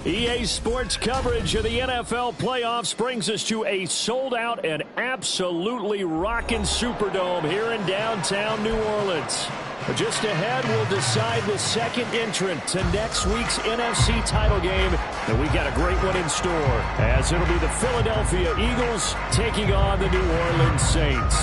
EA Sports coverage of the NFL playoffs brings us to a sold-out and absolutely rocking Superdome here in downtown New Orleans. But just ahead, we'll decide the second entrant to next week's NFC title game. And we've got a great one in store, as it'll be the Philadelphia Eagles taking on the New Orleans Saints.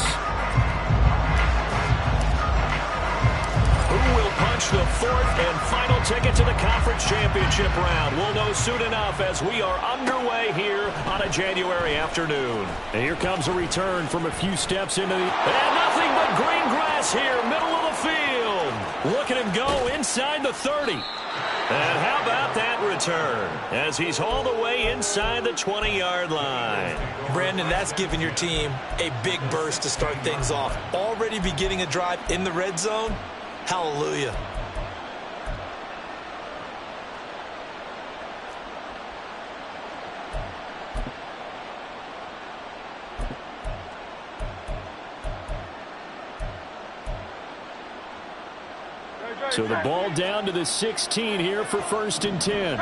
Who will punch the fourth and final ticket to the conference championship round? We'll know soon enough as we are underway here on a January afternoon. And here comes a return from a few steps into the... And nothing but green grass here, middle of the field. Look at him go inside the 30. And how about that return as he's hauled away inside the 20-yard line. Brandon, that's giving your team a big burst to start things off. Already beginning a drive in the red zone. Hallelujah. So the ball down to the 16 here for 1st and 10.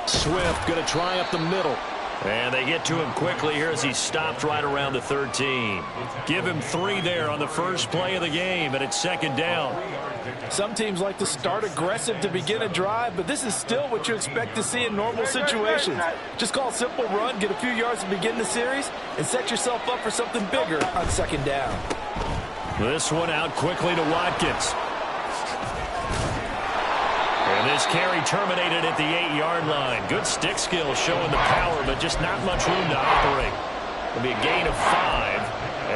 Swift going to try up the middle. And they get to him quickly here as he stopped right around the 13. Give him 3 there on the first play of the game, and it's 2nd down. Some teams like to start aggressive to begin a drive, but this is still what you expect to see in normal situations. Just call a simple run, get a few yards to begin the series, and set yourself up for something bigger on 2nd down. This one out quickly to Watkins. And this carry terminated at the 8-yard line. Good stick skill showing the power, but just not much room to operate. It'll be a gain of 5,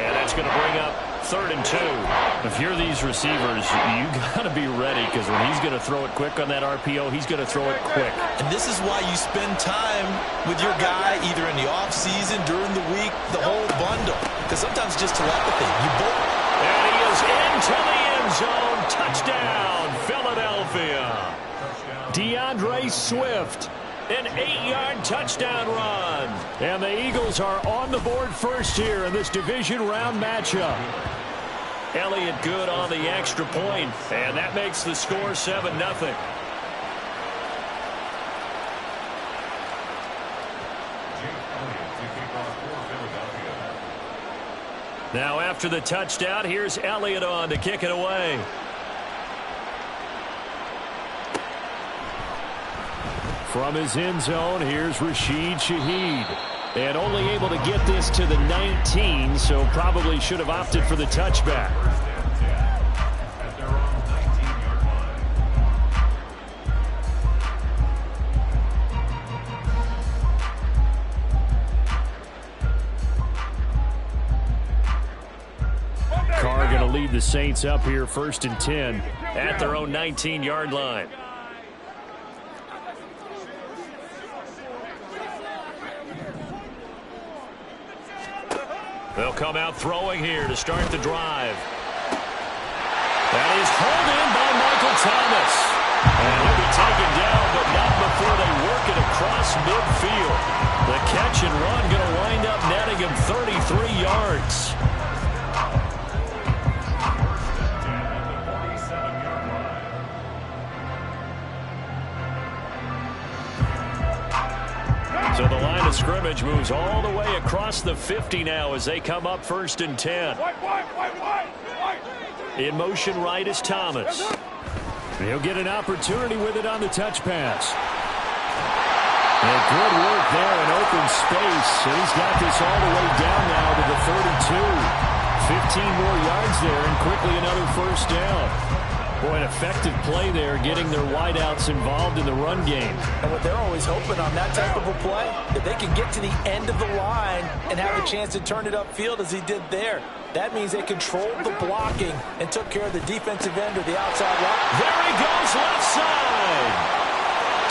and that's going to bring up 3rd and 2. If you're these receivers, you got to be ready, because when he's going to throw it quick on that RPO, he's going to throw it quick. And this is why you spend time with your guy either in the offseason, during the week, the whole bundle. Because sometimes just telepathy. And he is into the end zone. Touchdown, Philadelphia. DeAndre Swift, an 8-yard touchdown run. And the Eagles are on the board first here in this division round matchup. Elliott good on the extra point, and that makes the score 7-0. Now after the touchdown, here's Elliott on to kick it away. From his end zone, here's Rashid Shaheed. And only able to get this to the 19, so probably should have opted for the touchback. Carr going to lead the Saints up here 1st and 10 at their own 19-yard line. They'll come out throwing here to start the drive. That is hauled in by Michael Thomas. And he'll be taken down, but not before they work it across midfield. The catch and run going to wind up netting him 33 yards. So the line of scrimmage moves all the way across the 50 now as they come up 1st and 10. In motion right is Thomas. He'll get an opportunity with it on the touch pass. And good work there in open space. And he's got this all the way down now to the 32. 15 more yards there and quickly another 1st down. Boy, an effective play there, getting their wideouts involved in the run game. And what they're always hoping on that type of a play, if they can get to the end of the line and have a chance to turn it upfield as he did there, that means they controlled the blocking and took care of the defensive end or the outside line. There he goes, left side.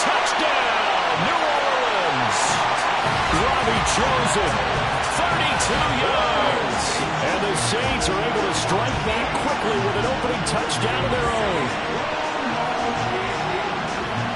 Touchdown, New Orleans. Robbie Chosen, 32 yards. And the Saints are able to strike back quickly with an opening touchdown of their own.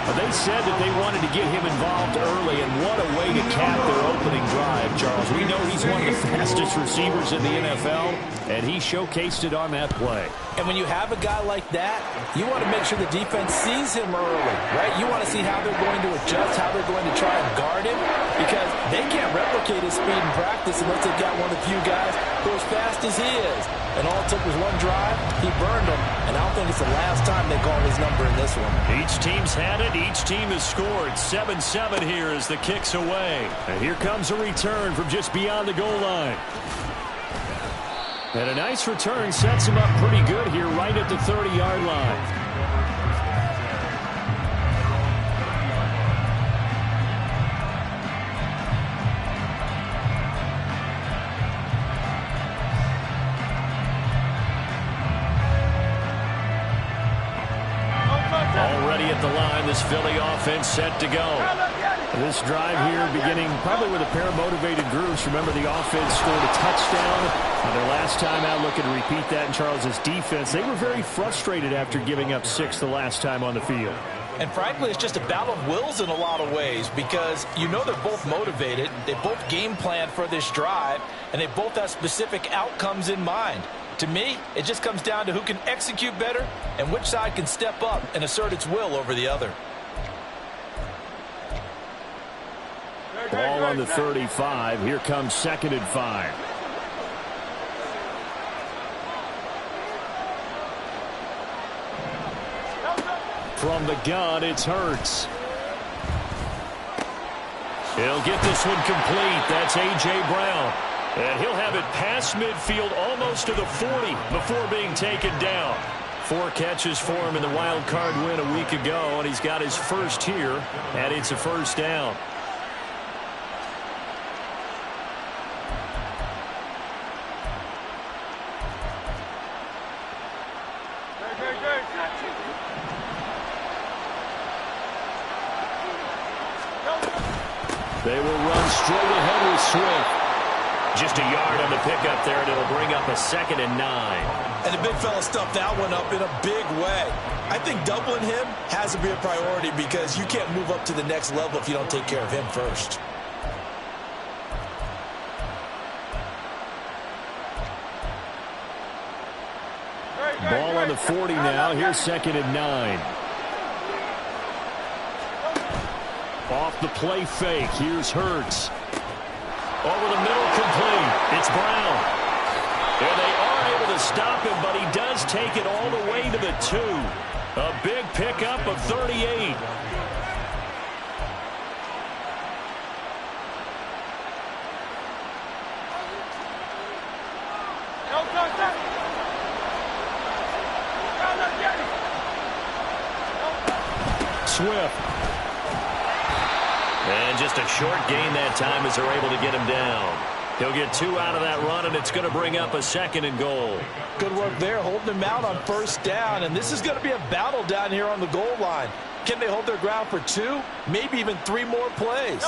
A They said that they wanted to get him involved early, and what a way to cap their opening drive, Charles. We know he's one of the fastest receivers in the NFL, and he showcased it on that play. And when you have a guy like that, you want to make sure the defense sees him early, right? You want to see how they're going to adjust, how they're going to try and guard him, because they can't replicate his speed in practice unless they've got one of the few guys who are as fast as he is. And all it took was one drive, he burned them, and I don't think it's the last time they call his number in this one. Each team's had it, each team has scored. 7-7 here as the kick's away. And here comes a return from just beyond the goal line. And a nice return sets him up pretty good here right at the 30-yard line. Already at the line, this Philly offense set to go. This drive here beginning probably with a pair of motivated groups. Remember, the offense scored a touchdown their last time out. Looking to repeat that in Charles's defense. They were very frustrated after giving up 6 the last time on the field. And frankly, it's just a battle of wills in a lot of ways, because you know they're both motivated. They both game plan for this drive, and they both have specific outcomes in mind. To me, it just comes down to who can execute better and which side can step up and assert its will over the other. Ball on the 35. Here comes 2nd and 5. From the gun, it's Hurts. He'll get this one complete. That's A.J. Brown. And he'll have it past midfield almost to the 40 before being taken down. 4 catches for him in the wild card win a week ago, and he's got his first here, and it's a first down. They will run straight ahead with Swift. Just a yard on the pickup there, and it'll bring up a 2nd and 9. And the big fella stuffed that one up in a big way. I think doubling him has to be a priority, because you can't move up to the next level if you don't take care of him first. Ball on the 40 now. Here's 2nd and 9. Off the play fake. Here's Hurts. Over the middle, complete. It's Brown. And they are able to stop him, but he does take it all the way to the 2. A big pickup of 38. Swift. And just a short gain that time as they're able to get him down. He'll get 2 out of that run, and it's going to bring up a 2nd and goal. Good work there, holding him out on first down. And this is going to be a battle down here on the goal line. Can they hold their ground for 2, maybe even 3 more plays?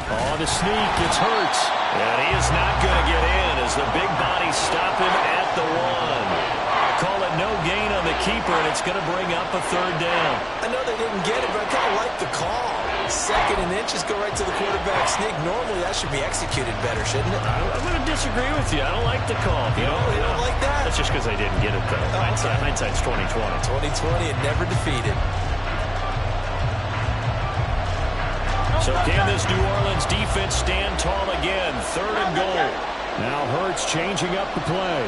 On the sneak, it's Hurts. And he is not going to get in as the big bodies stop him at the 1. Call it no gain on the keeper, and it's going to bring up a 3rd down. I know they didn't get it, but I kind of like the call. 2nd and inches, go right to the quarterback sneak. Normally, that should be executed better, shouldn't it? I'm going to disagree with you. I don't like the call. You don't like that? That's just because they didn't get it, though. Hindsight's 2020. 2020 and never defeated. So can this New Orleans defense stand tall again? 3rd and goal. Now Hurts changing up the play.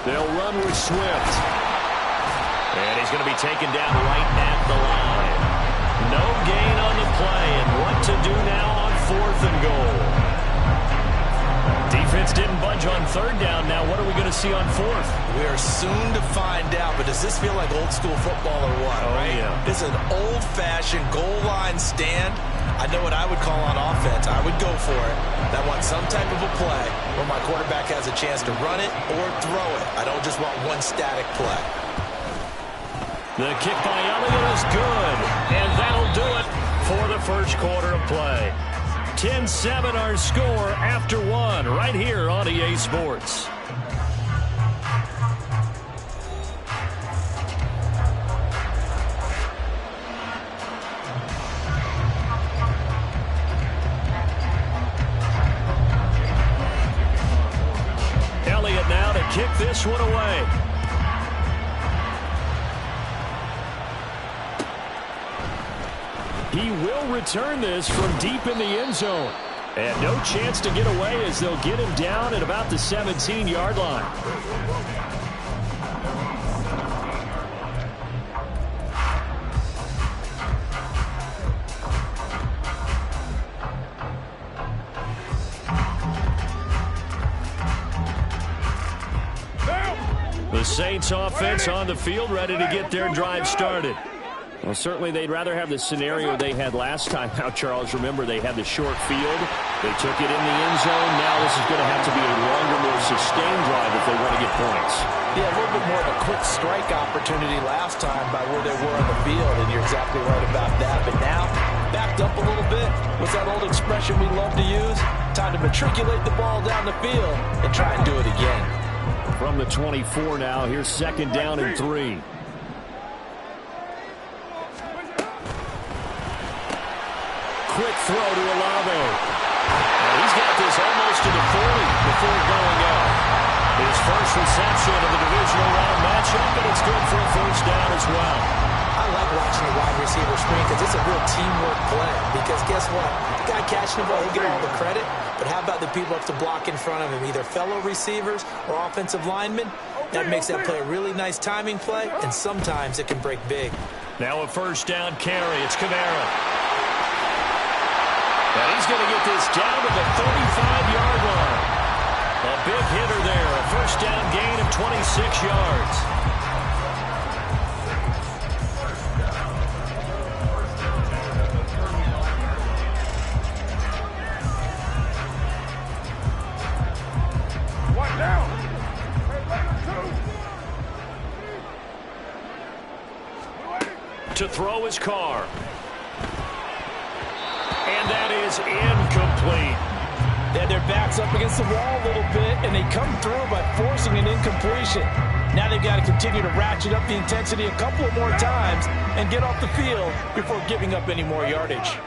They'll run with Swift. And he's going to be taken down right at the line. No gain on the play, and what to do now on 4th and goal. Defense didn't budge on 3rd down. Now what are we going to see on 4th? We are soon to find out, but does this feel like old school football or what? Oh, right? yeah. This is an old-fashioned goal line stand. I know what I would call on offense. I would go for it. I want some type of a play where my quarterback has a chance to run it or throw it. I don't just want one static play. The kick by Elliott is good, and that'll do it for the first quarter of play. 10-7 our score after one right here on EA Sports. Elliott now to kick this one away. He will return this from deep in the end zone. And no chance to get away as they'll get him down at about the 17-yard line. The Saints offense on the field, ready to get their drive started. Well, certainly they'd rather have the scenario they had last time out, Charles. Remember, they had the short field. They took it in the end zone. Now this is going to have to be a longer, more sustained drive if they want to get points. Yeah, a little bit more of a quick strike opportunity last time by where they were on the field, and you're exactly right about that. But now, backed up a little bit. What's that old expression we love to use? Time to matriculate the ball down the field and try and do it again. From the 24 now, here's 2nd down and 3. Quick throw to Olave. And he's got this almost to the 40 before going out. His first reception of the divisional round matchup, and it's good for a first down as well. I like watching the wide receiver screen because it's a real teamwork play. Because guess what? The guy catching the ball, he'll get all the credit. But how about the people up to block in front of him, either fellow receivers or offensive linemen? That makes that play a really nice timing play, and sometimes it can break big. Now a first down carry. It's Kamara. And he's going to get this down to the 35-yard line. A big hitter there. A first down gain of 26 yards. One down. To throw his car. And that is incomplete. Yeah, their back's up against the wall a little bit, and they come through by forcing an incompletion. Now they've got to continue to ratchet up the intensity a couple of more times and get off the field before giving up any more yardage.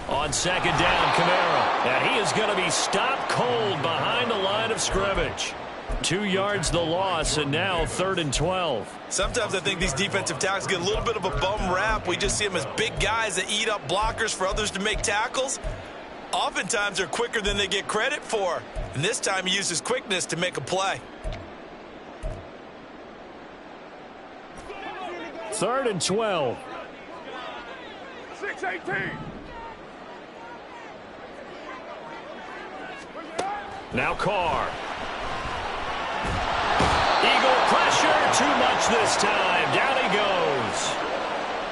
On 2nd down, Kamara. And he is going to be stopped cold behind the line of scrimmage. 2 yards the loss, and now 3rd and 12. Sometimes I think these defensive tackles get a little bit of a bum rap. We just see them as big guys that eat up blockers for others to make tackles. Oftentimes they're quicker than they get credit for. And this time he uses quickness to make a play. 3rd and 12. 6-18. Now Carr. Eagle pressure, too much this time. Down he goes.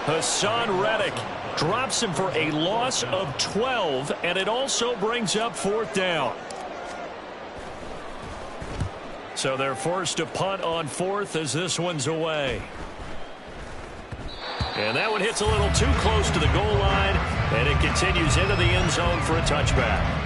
Hassan Reddick drops him for a loss of 12, and it also brings up 4th down. So they're forced to punt on 4th as this one's away. And that one hits a little too close to the goal line, and it continues into the end zone for a touchback.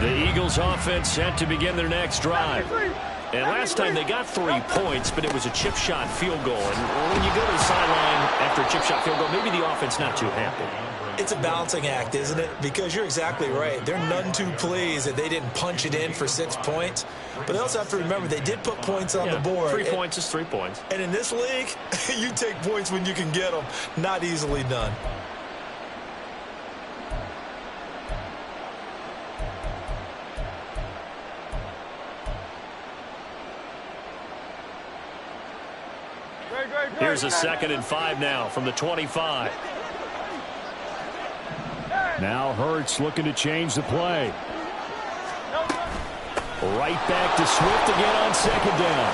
The Eagles offense set to begin their next drive. And last time they got 3 points, but it was a chip shot field goal. And when you go to the sideline after a chip shot field goal, maybe the offense not too happy. It's a balancing act, isn't it? Because you're exactly right. They're none too pleased that they didn't punch it in for 6 points. But they also have to remember they did put points on the board. 3 points is 3 points. And in this league, you take points when you can get them. Not easily done. Here's a 2nd and 5 now from the 25. Now Hurts looking to change the play. Right back to Swift again on 2nd down.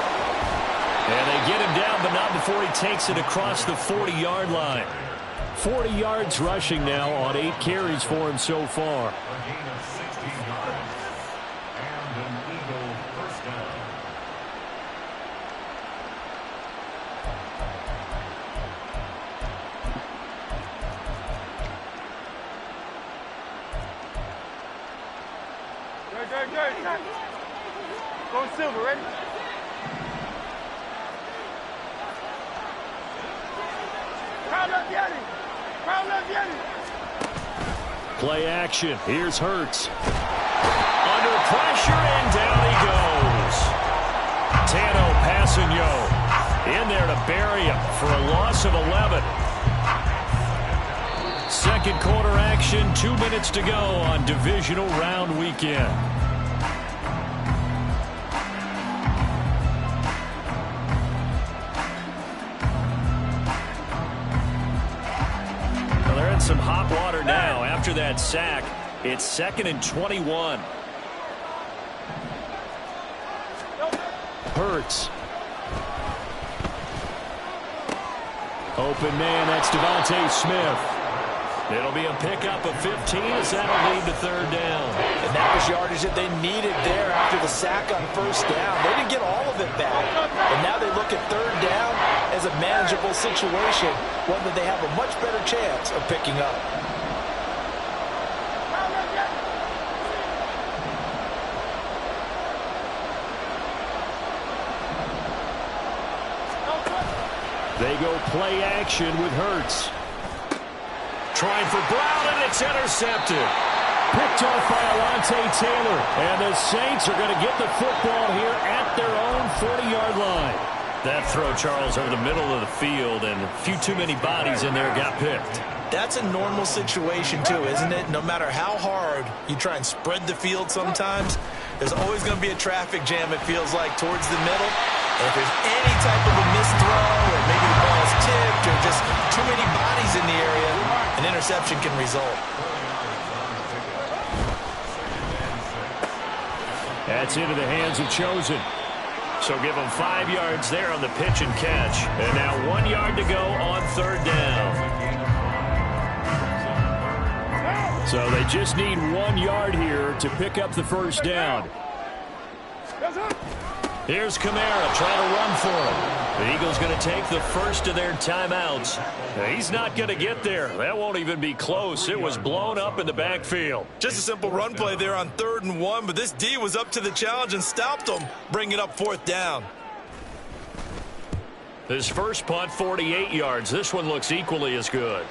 And they get him down, but not before he takes it across the 40-yard line. 40 yards rushing now on 8 carries for him so far. Go Silver, ready? Play action. Here's Hurts. Under pressure, and down he goes. Tano Passanio in there to bury him for a loss of 11. Second quarter action, 2 minutes to go on divisional round weekend. Well, they're in some hot water now after that sack. It's 2nd and 21. Hurts. Open man, that's Devontae Smith. It'll be a pickup of 15 as that'll lead to third down. And that was yardage that they needed there after the sack on first down. They didn't get all of it back. And now they look at third down as a manageable situation, one that they have a much better chance of picking up. They go play action with Hurts. Trying for Brown, and it's intercepted. Picked off by Alontae Taylor. And the Saints are going to get the football here at their own 40-yard line. That throw, Charles, over the middle of the field, and a few too many bodies in there got picked. That's a normal situation, too, isn't it? No matter how hard you try and spread the field sometimes, there's always going to be a traffic jam, it feels like, towards the middle. And if there's any type of a missed throw, or maybe the ball's tipped, or just too many bodies in the area, an interception can result. That's into the hands of Chosen. So give them 5 yards there on the pitch and catch. And now 1 yard to go on third down. So they just need 1 yard here to pick up the first down. Here's Kamara trying to run for him. The Eagles going to take the first of their timeouts. He's not going to get there. That won't even be close. It was blown up in the backfield. Just a simple run play there on 3rd and 1, but this D was up to the challenge and stopped them, bringing up 4th down. His first punt, 48 yards. This one looks equally as good.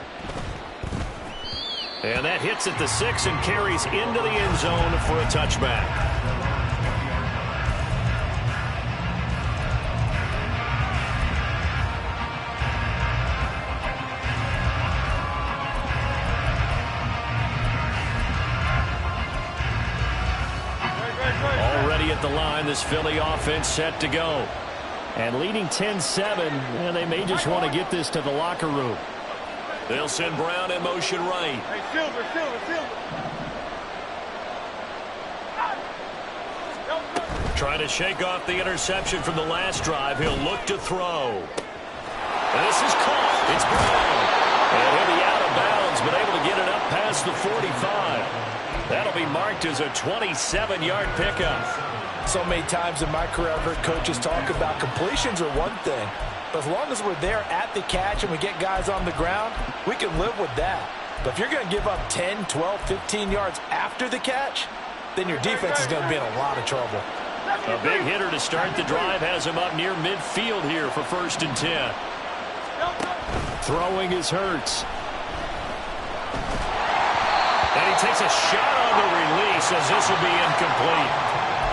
And that hits at the 6 and carries into the end zone for a touchback. Already at the line, this Philly offense set to go. And leading 10-7, and they may just want to get this to the locker room. They'll send Brown in motion right. Hey, Silver. Trying to shake off the interception from the last drive. He'll look to throw. And this is caught. It's Brown. And he'll be out of bounds, but able to get it up past the 45. That'll be marked as a 27-yard pickup. So many times in my career, I've heard coaches talk about completions are one thing. But as long as we're there at the catch and we get guys on the ground, we can live with that. But if you're going to give up 10, 12, 15 yards after the catch, then your defense is going to be in a lot of trouble. A big hitter to start the drive has him up near midfield here for 1st and 10. Throwing is Hurts. And he takes a shot on the release as this will be incomplete.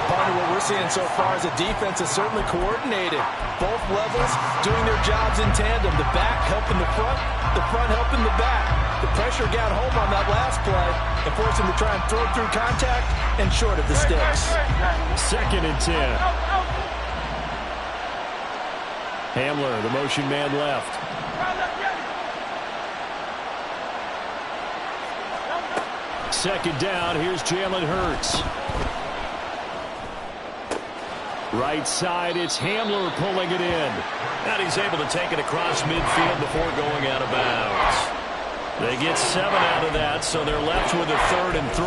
Part of what we're seeing so far is the defense is certainly coordinated. Both levels doing their jobs in tandem. The back helping the front helping the back. The pressure got home on that last play and forced him to try and throw through contact and short of the sticks. 2nd and 10. Hamler, the motion man left. Second down, here's Jalen Hurts. Right side, it's Hamler pulling it in. And he's able to take it across midfield before going out of bounds. They get 7 out of that, so they're left with a 3rd and 3.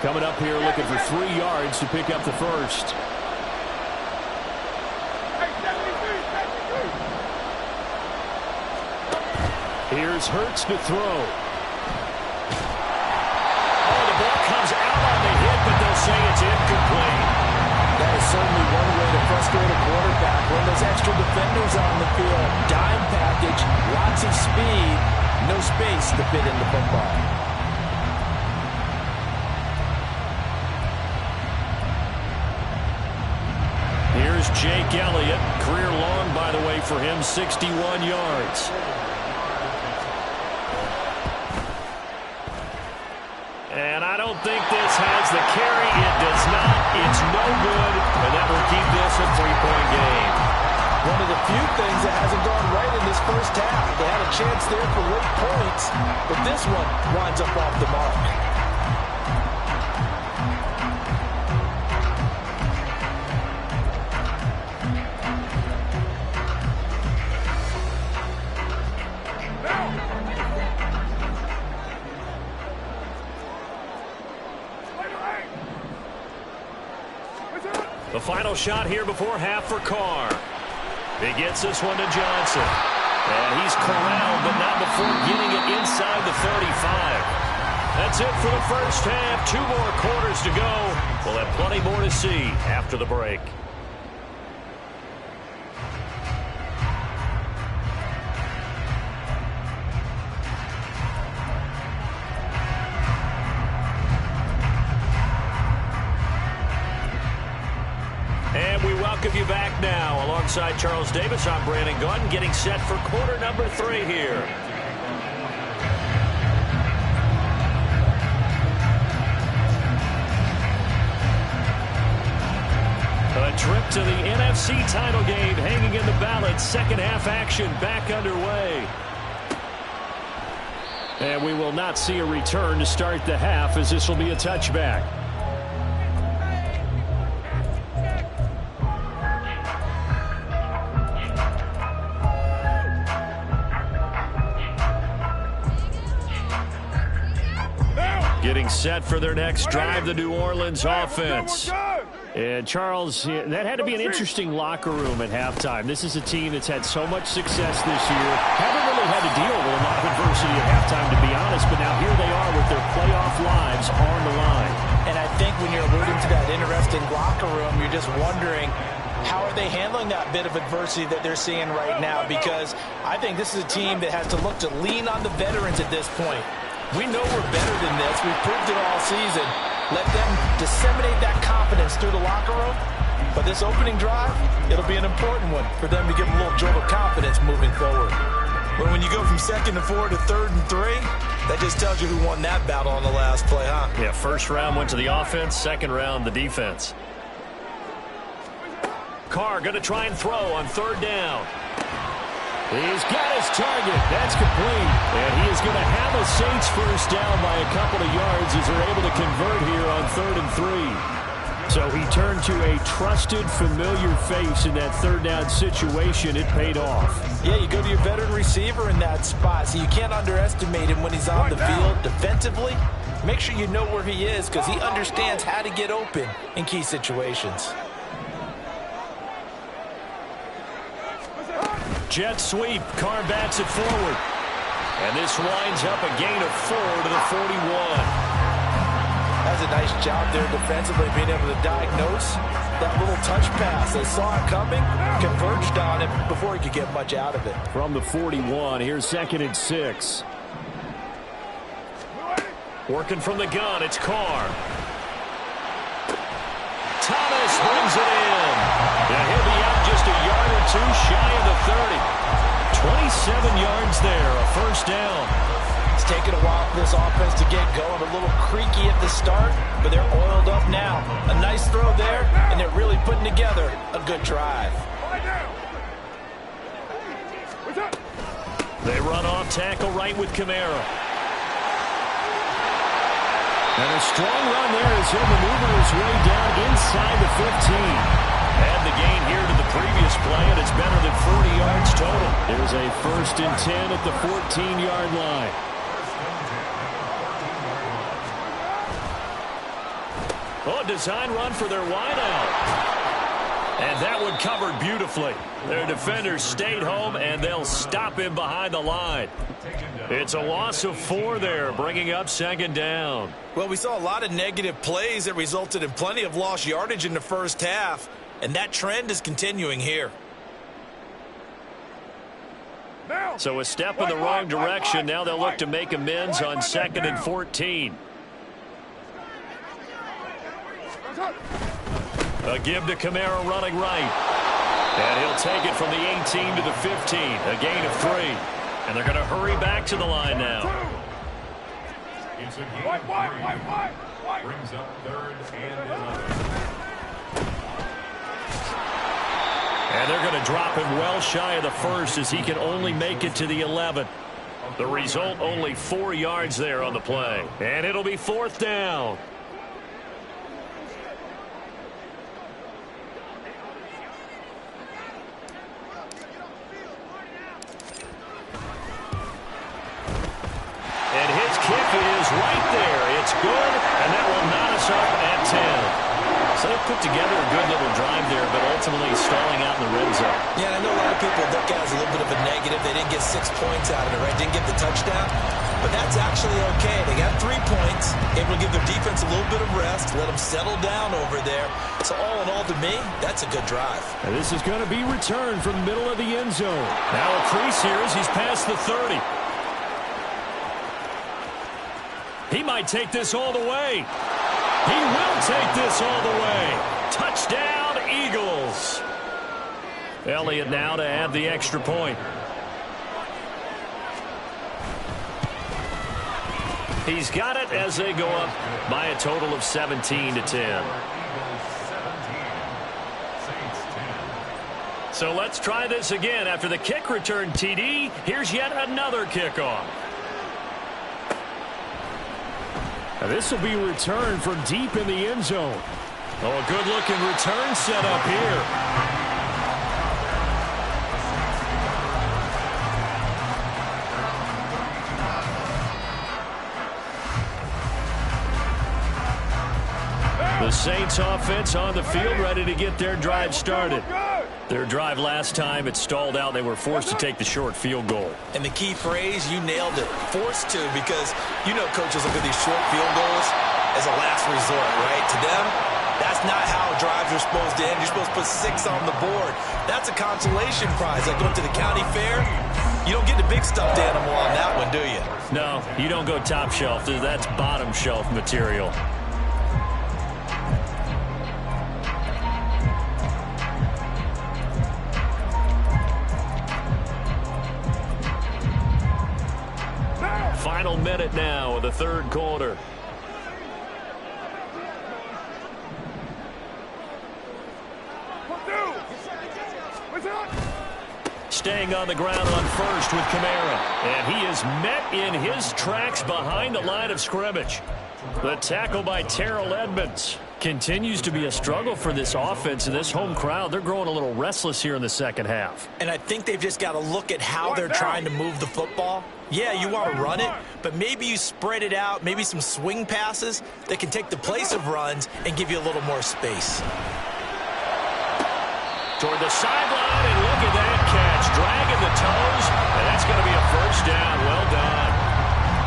Coming up here looking for 3 yards to pick up the first. Here's Hurts to throw. Oh, the ball comes out on the hit, but they'll say it's incomplete. That is certainly one way to frustrate a quarterback. When there's extra defenders on the field, dime package, lots of speed, no space to fit in the football. Here's Jake Elliott. Career long, by the way, for him, 61 yards. And I don't think this has the carry. It does not. It's no good. And that will keep this a 3-point game. One of the few things that hasn't gone right in this first half. They had a chance there for late points, but this one winds up off the mark. The final shot here before half for Carr. He gets this one to Johnson. And he's corralled, but not before getting it inside the 35. That's it for the first half. 2 more quarters to go. We'll have plenty more to see after the break. And we welcome you back now. Alongside Charles Davis, I'm Brandon Gaudin, getting set for quarter number 3 here. A trip to the NFC title game hanging in the balance. Second half action back underway. And we will not see a return to start the half, as this will be a touchback. Getting set for their next drive, the New Orleans offense. And Charles, that had to be an interesting locker room at halftime. This is a team that's had so much success this year. Haven't really had to deal with a lot of adversity at halftime, to be honest, but now here they are with their playoff lives on the line. And I think when you're alluding to that interesting locker room, you're just wondering, how are they handling that bit of adversity that they're seeing right now? Because I think this is a team that has to look to lean on the veterans at this point. We know we're better than this. We've proved it all season. Let them disseminate that confidence through the locker room. But this opening drive, it'll be an important one for them to give them a little jolt of confidence moving forward. But when you go from 2nd and 4 to 3rd and 3, that just tells you who won that battle on the last play, huh? Yeah, first round went to the offense, second round the defense. Carr going to try and throw on 3rd down. He's got his target. That's complete. And he is going to have a Saints first down by a couple of yards as they're able to convert here on 3rd and 3. So he turned to a trusted, familiar face in that 3rd down situation. It paid off. Yeah, you go to your veteran receiver in that spot, so you can't underestimate him when he's on the field defensively. Make sure you know where he is, because he understands how to get open in key situations. Jet sweep. Carr bats it forward. And this winds up a gain of 4 to the 41. That's a nice job there defensively, being able to diagnose that little touch pass. They saw it coming, converged on it before he could get much out of it. From the 41, here's 2nd and 6. Working from the gun, it's Carr. Thomas brings it in. And he'll be out just a yard or 2 shy of the 30. 27 yards there, a first down. It's taken a while for this offense to get going. A little creaky at the start, but they're oiled up now. A nice throw there, and they're really putting together a good drive. What's up? They run off tackle right with Kamara. And a strong run there as he'll maneuver his way down inside the 15. Add the gain here to the previous play, and it's better than 40 yards total. There's a 1st and 10 at the 14-yard line. Oh, design run for their wideout. And that one covered beautifully. Their defenders stayed home, and they'll stop him behind the line. It's a loss of 4 there, bringing up 2nd down. Well, we saw a lot of negative plays that resulted in plenty of lost yardage in the first half, and that trend is continuing here. So a step in the wrong direction. Now they'll look to make amends on 2nd and 14. A give to Kamara running right. And he'll take it from the 18 to the 15. A gain of 3. And they're going to hurry back to the line now. It's a gain of 3. Brings up 3rd and 11. And they're going to drop him well shy of the 1st as he can only make it to the 11. The result, only 4 yards there on the play. And it'll be 4th down. And his kick is right there. It's good, and that will knot us up at 10. So they put together a good little drive there, but ultimately stalling out in the red zone. Yeah, I know a lot of people look at it as a little bit of a negative. They didn't get 6 points out of it, right? Didn't get the touchdown. But that's actually okay. They got 3 points, able to give their defense a little bit of rest, let them settle down over there. So all in all, to me, that's a good drive. And this is going to be returned from the middle of the end zone. Now a crease here as he's past the 30. He might take this all the way. He will take this all the way. Touchdown, Eagles. Elliott now to add the extra point. He's got it as they go up by a total of 17 to 10. So let's try this again. After the kick return TD, here's yet another kickoff. Now this will be returned from deep in the end zone. Oh, a good-looking return set up here. The Saints offense on the field, ready to get their drive started. Their drive last time, it stalled out. They were forced to take the short field goal. And the key phrase, you nailed it, forced to, because you know coaches look at these short field goals as a last resort, right? To them, that's not how drives are supposed to end. You're supposed to put 6 on the board. That's a consolation prize. Like going to the county fair, you don't get the big stuffed animal on that one, do you? No, you don't go top shelf. That's bottom shelf material. Final minute now of the third quarter. Staying on the ground on first with Kamara. And he is met in his tracks behind the line of scrimmage. The tackle by Terrell Edmonds. Continues to be a struggle for this offense and this home crowd. They're growing a little restless here in the second half. And I think they've just got to look at how they're trying to move the football. Yeah, you want to run it, but maybe you spread it out, maybe some swing passes that can take the place of runs and give you a little more space. Toward the sideline, and look at that catch. Dragging the toes, and that's going to be a first down. Well done.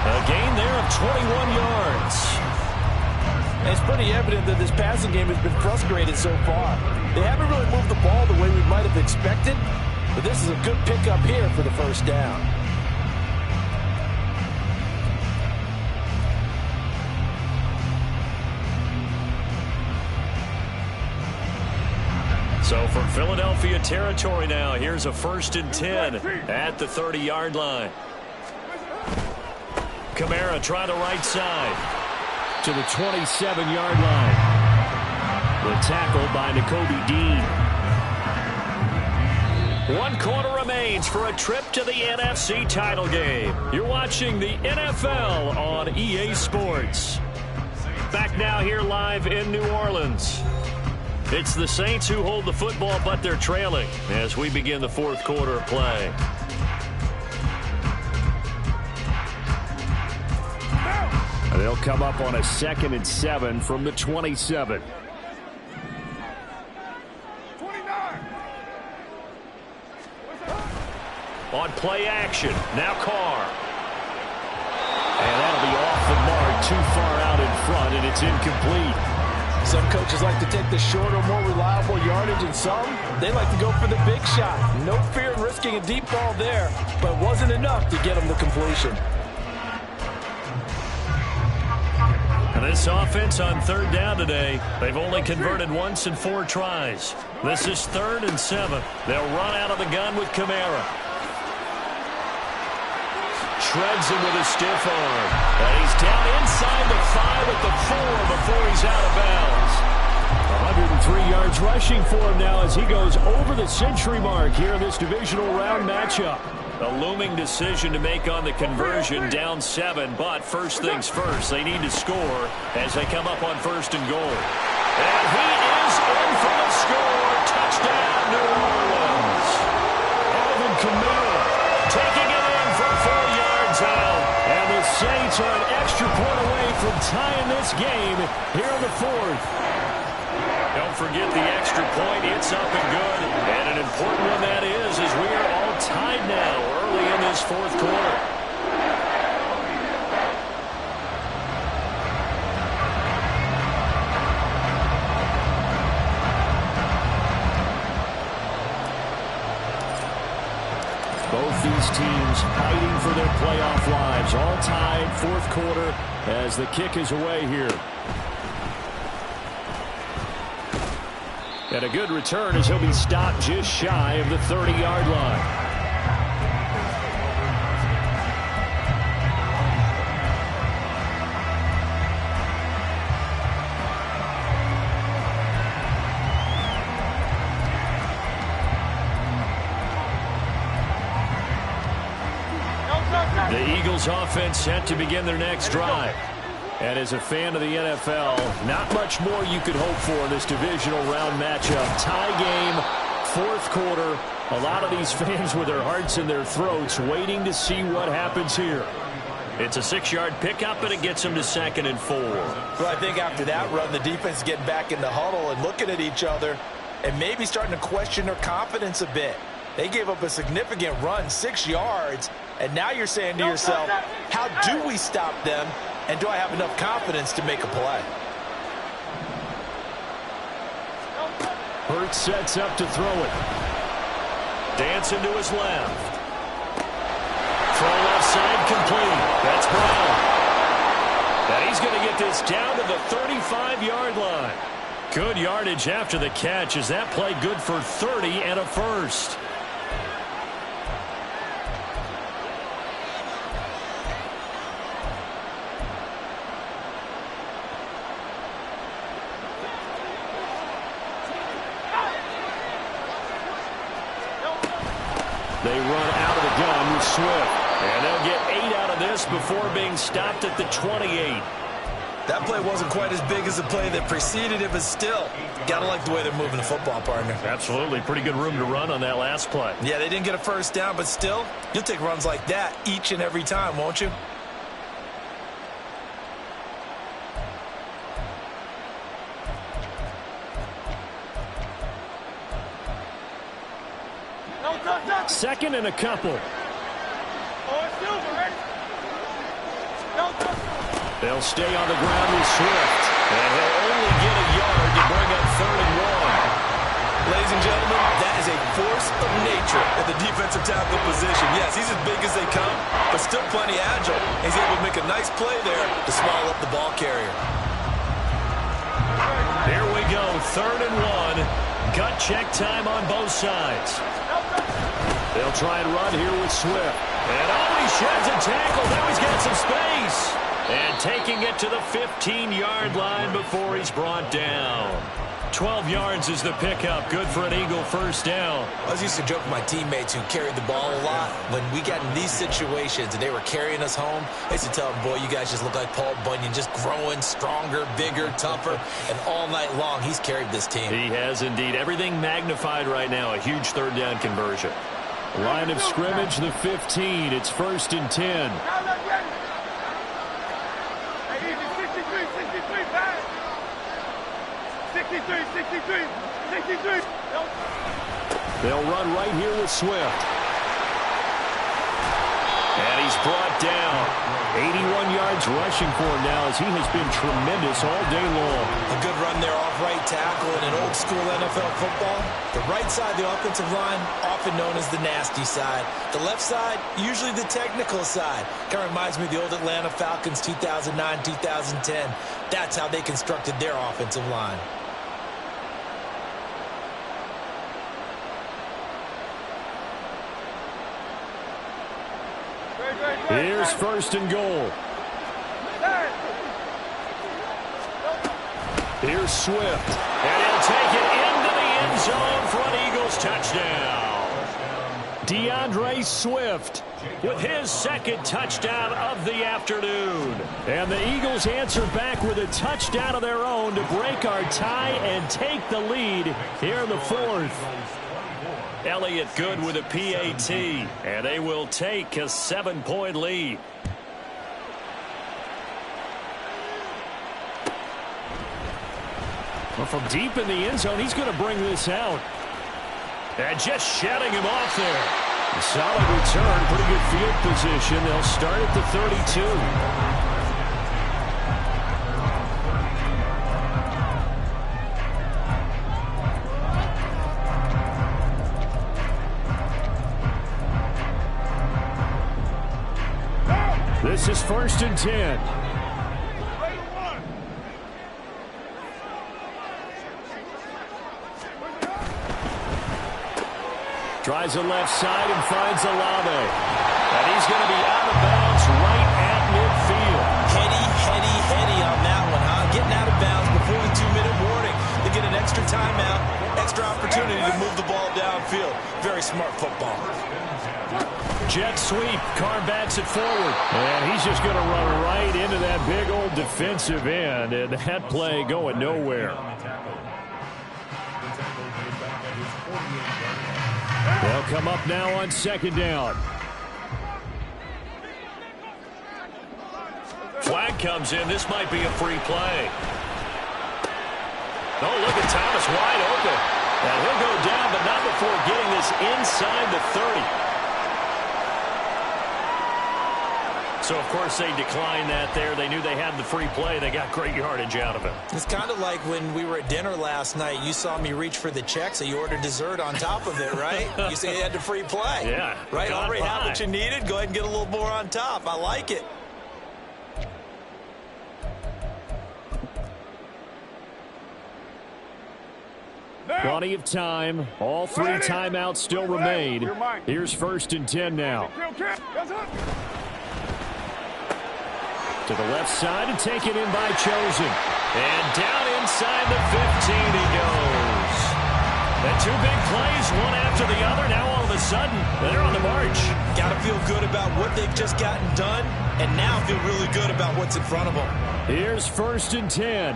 A gain there of 21 yards. And it's pretty evident that this passing game has been frustrated so far. They haven't really moved the ball the way we might have expected, but this is a good pickup here for the first down. So from Philadelphia territory now, here's a 1st and 10 at the 30-yard line. Kamara try the right side. To the 27-yard line. The tackle by Nakobe Dean. 1 quarter remains for a trip to the NFC title game. You're watching the NFL on EA Sports. Back now here live in New Orleans. It's the Saints who hold the football, but they're trailing as we begin the 4th quarter of play. They'll come up on a 2nd and 7 from the 27. On play action, now Carr. And that'll be off the mark, too far out in front, and it's incomplete. Some coaches like to take the shorter, more reliable yardage, and some, they like to go for the big shot. No fear in risking a deep ball there, but it wasn't enough to get them the completion. And this offense on 3rd down today, they've only converted once in 4 tries. This is 3rd and 7. They'll run out of the gun with Kamara. Shreds him with a stiff arm. And he's down inside the 5 at the 4 before he's out of bounds. 103 yards rushing for him now as he goes over the century mark here in this divisional round matchup. A looming decision to make on the conversion, down 7, but first things first, they need to score as they come up on 1st and goal. And he is in for the score. Touchdown, New Orleans. Alvin Kamara taking it in for 4 yards out. And the Saints are an extra point away from tying this game here in the 4th. Don't forget the extra point. It's up and good. And an important one that is, as we are all tied now early in this 4th quarter. Both these teams fighting for their playoff lives. All tied, 4th quarter as the kick is away here. And a good return as he'll be stopped just shy of the 30-yard line. The Eagles offense set to begin their next drive. And as a fan of the NFL, not much more you could hope for in this divisional round matchup. Tie game, 4th quarter. A lot of these fans with their hearts in their throats waiting to see what happens here. It's a 6-yard pickup, and it gets them to 2nd and 4. Well, I think after that run, the defense is getting back in the huddle and looking at each other and maybe starting to question their confidence a bit. They gave up a significant run, 6 yards, and now you're saying to yourself, how do we stop them? And do I have enough confidence to make a play? Hurts sets up to throw it. Dancing to his left. Throw left side complete. That's Brown. And he's going to get this down to the 35-yard line. Good yardage after the catch. Is that play good for 30 and a first? They run out of the gun with Swift. And they'll get 8 out of this before being stopped at the 28. That play wasn't quite as big as the play that preceded it, but still, got to like the way they're moving the football, partner. Absolutely. Pretty good room to run on that last play. Yeah, they didn't get a first down, but still, you'll take runs like that each and every time, won't you? Second and a couple. They'll stay on the ground with Swift. And he'll only get a yard to bring up 3rd and 1. Ladies and gentlemen, that is a force of nature at the defensive tackle position. Yes, he's as big as they come, but still plenty agile. He's able to make a nice play there to swallow up the ball carrier. Here we go, 3rd and 1. Gut check time on both sides. They'll try and run here with Swift. And he sheds a tackle. Now he's got some space. And taking it to the 15-yard line before he's brought down. 12 yards is the pickup. Good for an Eagle first down. I was used to joke with my teammates who carried the ball a lot. When we got in these situations and they were carrying us home, I used to tell them, boy, you guys just look like Paul Bunyan, just growing stronger, bigger, tougher, and all night long he's carried this team. He has indeed. Everything magnified right now. A huge third down conversion. Line of scrimmage, the 15. It's 1st and 10. Hey, even 63, back. 63. They'll run right here with Swift. And he's brought down. 81 yards rushing for him now as he has been tremendous all day long. A good run there off right tackle in an old school NFL football. The right side of the offensive line, often known as the nasty side. The left side, usually the technical side. Kind of reminds me of the old Atlanta Falcons 2009, 2010. That's how they constructed their offensive line. Here's 1st and goal. Here's Swift. And he'll take it into the end zone for an Eagles touchdown. DeAndre Swift With his second touchdown of the afternoon. And the Eagles answer back with a touchdown of their own to break our tie and take the lead here in the 4th. Elliott Good with a PAT, and they will take a 7-point lead. Well, from deep in the end zone, he's going to bring this out. And just shutting him off there. A solid return, pretty good field position. They'll start at the 32. This is 1st and 10. Tries the left side and finds Olave. And he's going to be out of bounds right at midfield. Heady on that one, huh? Getting out of bounds before the 2-minute warning. They get an extra timeout, extra opportunity to move the ball downfield. Very smart football. Jet sweep. Carr backs it forward. And he's just going to run right into that big old defensive end. And that play going nowhere. They'll come up now on 2nd down. Flag comes in. This might be a free play. Oh, look at Thomas wide open. And he'll go down, but not before getting this inside the 30. So, of course, they declined that there. They knew they had the free play. They got great yardage out of it. It's kind of like when we were at dinner last night. You saw me reach for the check, so you ordered dessert on top of it, right? You said you had the free play. Yeah. Right? Already had what you needed. Go ahead and get a little more on top. I like it. Plenty of time. All 3 timeouts still remain. Here's 1st and 10 now. To the left side and taken in by Chosen. And down inside the 15 he goes. The 2 big plays, one after the other. Now all of a sudden, they're on the march. Got to feel good about what they've just gotten done, and now feel really good about what's in front of them. Here's 1st and 10.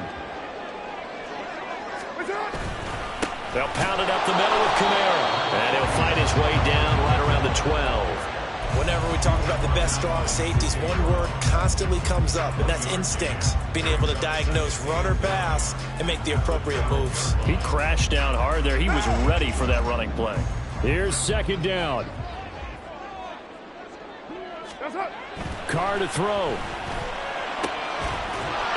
They'll pound it up the middle with Kamara. And he'll fight his way down right around the 12. Whenever we talk about the best strong safeties, one word constantly comes up, and that's instincts. Being able to diagnose run or pass and make the appropriate moves. He crashed down hard there. He was ready for that running play. Here's 2nd down. Carr to throw.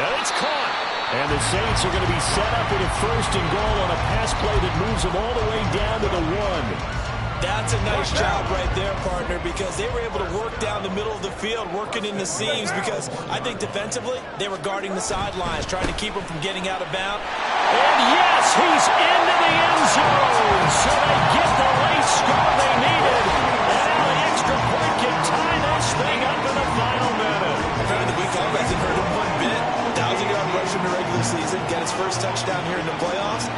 And it's caught. And the Saints are going to be set up with a 1st and goal on a pass play that moves them all the way down to the 1. That's a nice job right there, partner, because they were able to work down the middle of the field, working in the seams, because I think defensively they were guarding the sidelines, trying to keep them from getting out of bounds. And yes, he's into the end zone. So they get the late score they needed. And now the extra point can tie this thing up in the final minute. During the week off, hasn't hurt him one bit. 1,000-yard rush in the regular season, get his first touchdown here in the playoffs.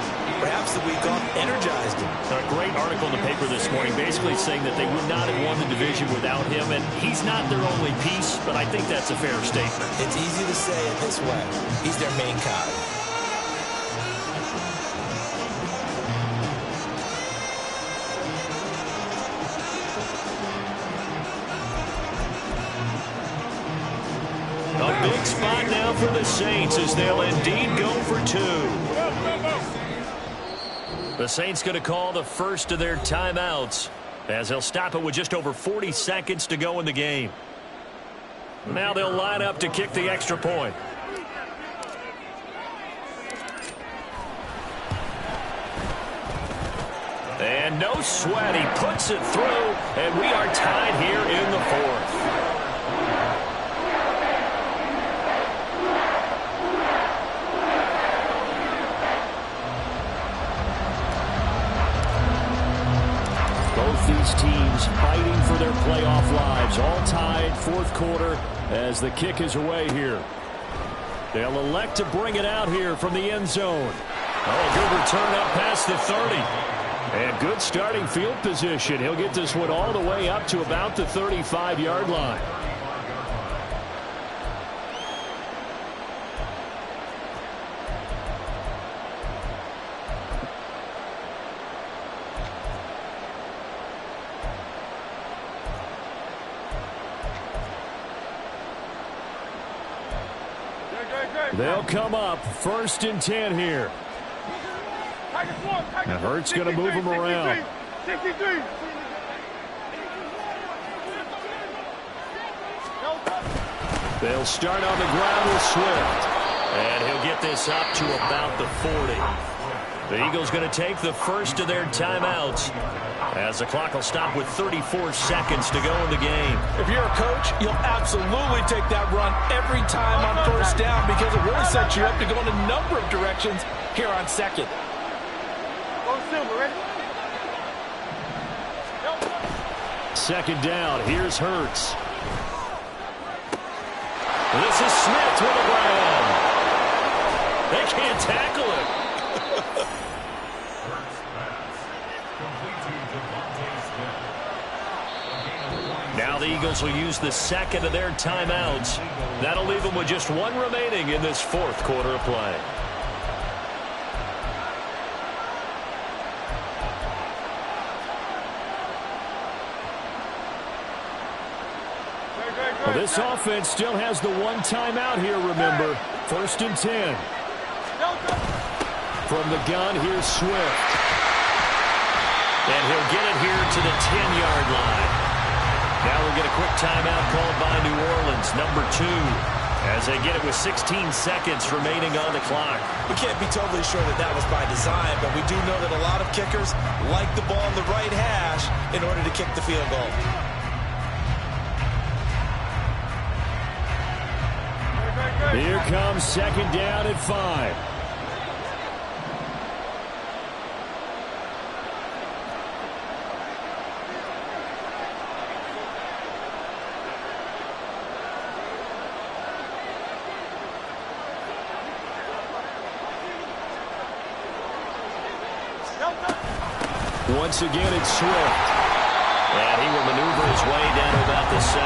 article in the paper this morning basically saying that they would not have won the division without him, and he's not their only piece, but I think that's a fair statement. It's easy to say it this way. He's their main cog. A big spot now for the Saints as they'll indeed go for two. The Saints going to call the first of their timeouts as they'll stop it with just over 40 seconds to go in the game. Now they'll line up to kick the extra point. And no sweat. He puts it through, and we are tied here in the fourth. Both these teams fighting for their playoff lives. All tied, fourth quarter, as the kick is away here. They'll elect to bring it out here from the end zone. Oh, good return up past the 30. And good starting field position. He'll get this one all the way up to about the 35-yard line. They'll come up 1st and 10 here. Now Hurts going to move him around. 63. They'll start on the ground with Swift. And he'll get this up to about the 40. The Eagles going to take the first of their timeouts as the clock will stop with 34 seconds to go in the game. If you're a coach, you'll absolutely take that run every time on first down because it really sets you up to go in a number of directions here on second. Second down, here's Hurts. This is Smith with the ground. They can't tackle him. Now the Eagles will use the second of their timeouts. That'll leave them with just one remaining in this fourth quarter of play. Well, this offense still has the one timeout here, remember. 1st and 10. From the gun, here's Swift. And he'll get it here to the 10-yard line. Now we'll get a quick timeout called by New Orleans, number 2, as they get it with 16 seconds remaining on the clock. We can't be totally sure that that was by design, but we do know that a lot of kickers like the ball in the right hash in order to kick the field goal. Here comes second down at 5. Once again, it's Swift. And he will maneuver his way down to about the 7.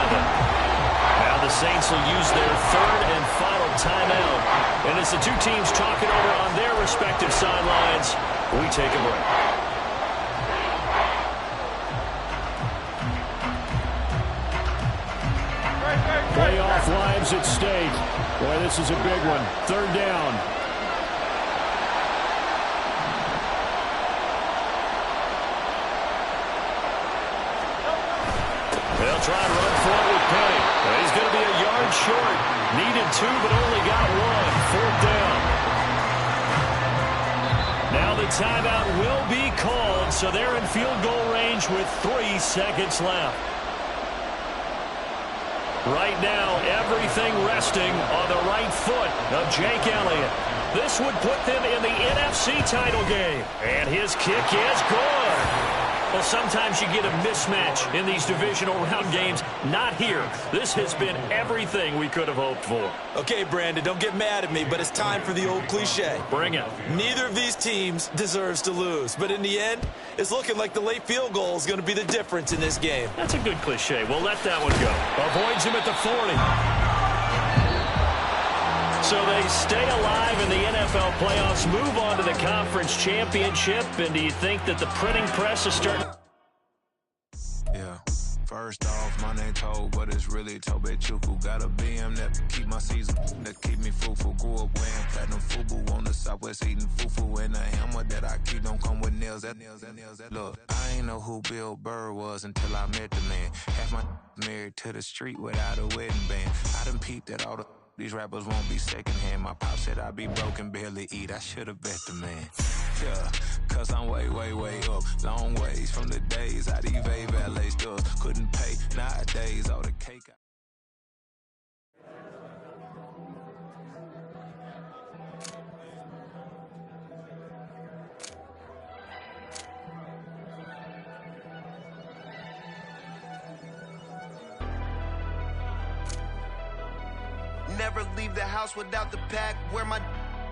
Now the Saints will use their third and final timeout. And as the two teams talk it over on their respective sidelines, we take a break. Playoff lives at stake. Boy, this is a big one. 3rd down. They'll try and run for it with Penny. He's going to be a yard short. Needed 2, but only got 1. 4th down. Now the timeout will be called, so they're in field goal range with 3 seconds left. Right now, everything resting on the right foot of Jake Elliott. This would put them in the NFC title game. And his kick is good. Well, sometimes you get a mismatch in these divisional round games. Not here. This has been everything we could have hoped for. Okay, Brandon, don't get mad at me, but it's time for the old cliche. Bring it. Neither of these teams deserves to lose, but in the end, it's looking like the late field goal is going to be the difference in this game. That's a good cliche. We'll let that one go. Avoids him at the 40. So they stay alive in the NFL playoffs, move on to the conference championship, and do you think that the printing press is starting? Yeah. First off, my name Toad, but it's really Tobe Chuku. Got a BM that keep my season, that keep me fruitful. Grew up wearing platinum FUBU on the Southwest, eating fufu. And a hammer that I keep don't come with nails. Look, I ain't know who Bill Burr was until I met the man. Half my married to the street without a wedding band. I done peeped at all these rappers won't be secondhand. My pop said I'd be broken, barely eat. I should've bet the man. Yeah, cause I'm way, way, way up. Long ways from the days I evade valet stores. Couldn't pay nowadays all the cake. Never leave the house without the pack. Where my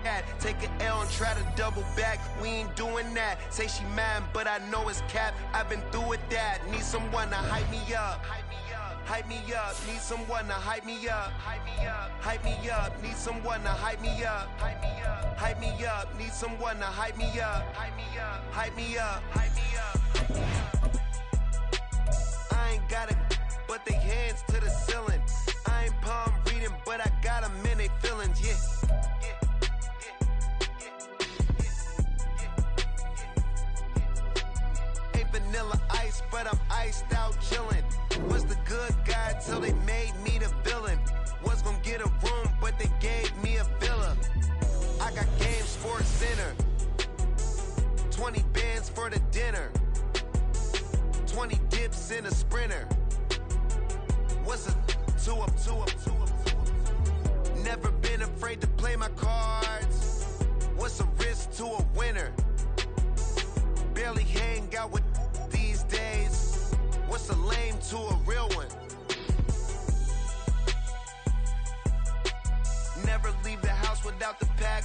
at? Take an L and try to double back. We ain't doing that. Say she mad, but I know it's cap. I've been through with that. Need someone to hype me up. Hype me up. Need someone to hype me up. Hype me up. Need someone to hype me up. Hype me up. Need someone to hype me up. Hype me up. I ain't got it, but they hands to the ceiling. I ain't palm reading, but I got them in they feelings, yeah. Ain't vanilla ice, but I'm iced out chillin'. Was the good guy till they made me the villain. Was gonna get a room, but they gave me a villa. I got game Sports Center. 20 bands for the dinner. 20 dips in a Sprinter. What's a two up? Never been afraid to play my cards. What's a risk to a winner? Barely hang out with these days. What's a lame to a real one? Never leave the house without the pack.